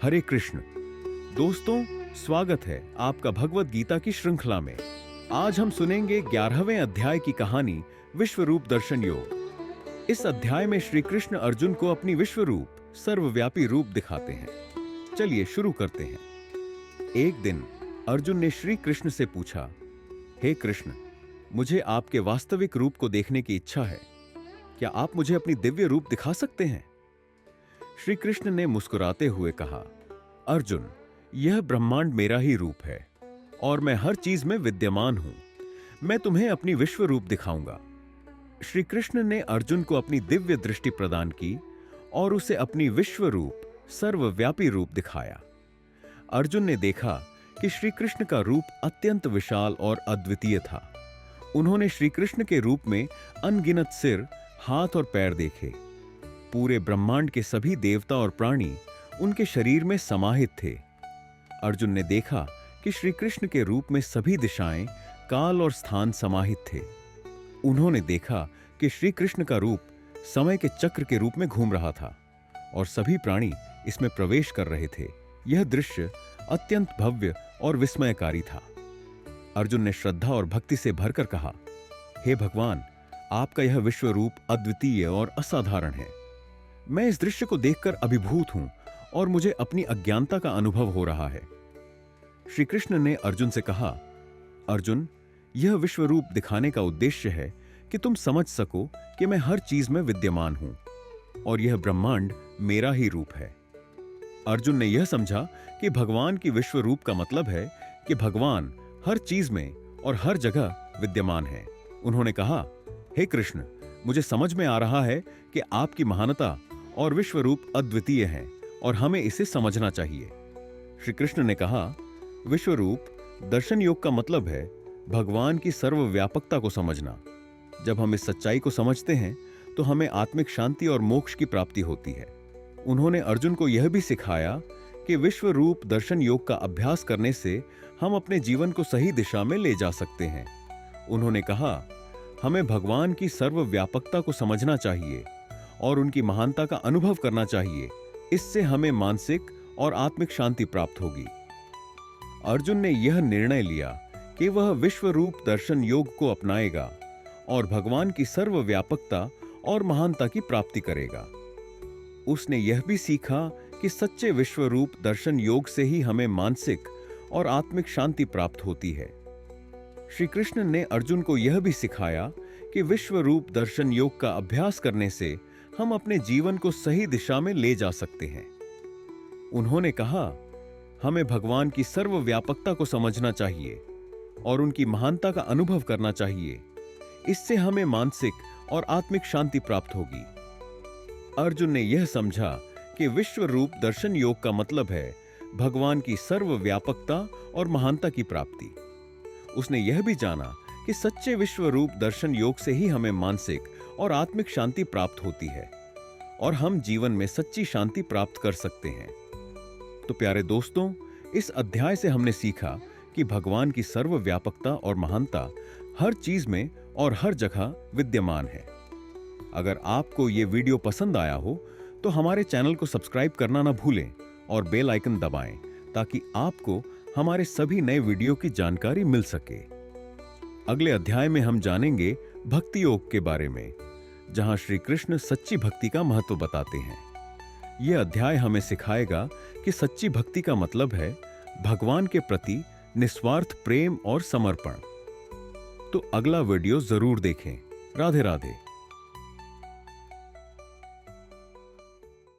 हरे कृष्ण। दोस्तों, स्वागत है आपका भगवत गीता की श्रृंखला में। आज हम सुनेंगे 11वें अध्याय की कहानी विश्व रूप दर्शन योग। इस अध्याय में श्री कृष्ण अर्जुन को अपनी विश्व रूप सर्वव्यापी रूप दिखाते हैं। चलिए शुरू करते हैं। एक दिन अर्जुन ने श्री कृष्ण से पूछा, हे कृष्ण, मुझे आपके वास्तविक रूप को देखने की इच्छा है। क्या आप मुझे अपनी दिव्य रूप दिखा सकते हैं? श्री कृष्ण ने मुस्कुराते हुए कहा, अर्जुन, यह ब्रह्मांड मेरा ही रूप है और मैं हर चीज में विद्यमान हूं। मैं तुम्हें अपनी विश्व रूप दिखाऊंगा। श्री कृष्ण ने अर्जुन को अपनी दिव्य दृष्टि प्रदान की और उसे अपनी विश्व रूप सर्वव्यापी रूप दिखाया। अर्जुन ने देखा कि श्री कृष्ण का रूप अत्यंत विशाल और अद्वितीय था। उन्होंने श्री कृष्ण के रूप में अनगिनत सिर, हाथ और पैर देखे। पूरे ब्रह्मांड के सभी देवता और प्राणी उनके शरीर में समाहित थे। अर्जुन ने देखा कि श्री कृष्ण के रूप में सभी दिशाएं, काल और स्थान समाहित थे। उन्होंने देखा कि श्री कृष्ण का रूप समय के चक्र के रूप में घूम रहा था और सभी प्राणी इसमें प्रवेश कर रहे थे। यह दृश्य अत्यंत भव्य और विस्मयकारी था। अर्जुन ने श्रद्धा और भक्ति से भरकर कहा, हे भगवान, आपका यह विश्व रूप अद्वितीय और असाधारण है। मैं इस दृश्य को देखकर अभिभूत हूं और मुझे अपनी अज्ञानता का अनुभव हो रहा है। श्री कृष्ण ने अर्जुन से कहा, अर्जुन, यह विश्व रूप दिखाने का उद्देश्य है कि तुम समझ सको कि मैं हर चीज में विद्यमान हूं और यह ब्रह्मांड मेरा ही रूप है। अर्जुन ने यह समझा कि भगवान की विश्व रूप का मतलब है कि भगवान हर चीज में और हर जगह विद्यमान है। उन्होंने कहा, हे कृष्ण, मुझे समझ में आ रहा है कि आपकी महानता और विश्व रूप अद्वितीय है और हमें इसे समझना चाहिए। श्री कृष्ण ने कहा, विश्व रूप दर्शन योग का मतलब है भगवान की सर्वव्यापकता को समझना। जब हम इस सच्चाई को समझते हैं तो हमें आत्मिक शांति और मोक्ष की प्राप्ति होती है। उन्होंने अर्जुन को यह भी सिखाया कि विश्व रूप दर्शन योग का अभ्यास करने से हम अपने जीवन को सही दिशा में ले जा सकते हैं। उन्होंने कहा, हमें भगवान की सर्वव्यापकता को समझना चाहिए और उनकी महानता का अनुभव करना चाहिए। इससे हमें मानसिक और आत्मिक शांति प्राप्त होगी। अर्जुन ने यह निर्णय लिया कि वह विश्व रूप दर्शन योग को अपनाएगा और भगवान की सर्वव्यापकता और महानता की प्राप्ति करेगा। उसने यह भी सीखा कि सच्चे विश्व रूप दर्शन योग से ही हमें मानसिक और आत्मिक शांति प्राप्त होती है। श्री कृष्ण ने अर्जुन को यह भी सिखाया कि विश्व रूप दर्शन योग का अभ्यास करने से हम अपने जीवन को सही दिशा में ले जा सकते हैं। उन्होंने कहा, हमें भगवान की सर्वव्यापकता को समझना चाहिए और उनकी महानता का अनुभव करना चाहिए। इससे हमें मानसिक और आत्मिक शांति प्राप्त होगी। अर्जुन ने यह समझा कि विश्व रूप दर्शन योग का मतलब है भगवान की सर्वव्यापकता और महानता की प्राप्ति। उसने यह भी जाना कि सच्चे विश्व रूप दर्शन योग से ही हमें मानसिक और आत्मिक शांति प्राप्त होती है और हम जीवन में सच्ची शांति प्राप्त कर सकते हैं। तो प्यारे दोस्तों, इस अध्याय से हमने सीखा कि भगवान की सर्वव्यापकता और महानता हर चीज में और हर जगह विद्यमान है। अगर आपको यह वीडियो पसंद आया हो तो हमारे चैनल को सब्सक्राइब करना ना भूलें और बेल आइकन दबाएं ताकि आपको हमारे सभी नए वीडियो की जानकारी मिल सके। अगले अध्याय में हम जानेंगे भक्ति योग के बारे में, जहां श्री कृष्ण सच्ची भक्ति का महत्व बताते हैं। यह अध्याय हमें सिखाएगा कि सच्ची भक्ति का मतलब है भगवान के प्रति निस्वार्थ प्रेम और समर्पण। तो अगला वीडियो जरूर देखें। राधे राधे।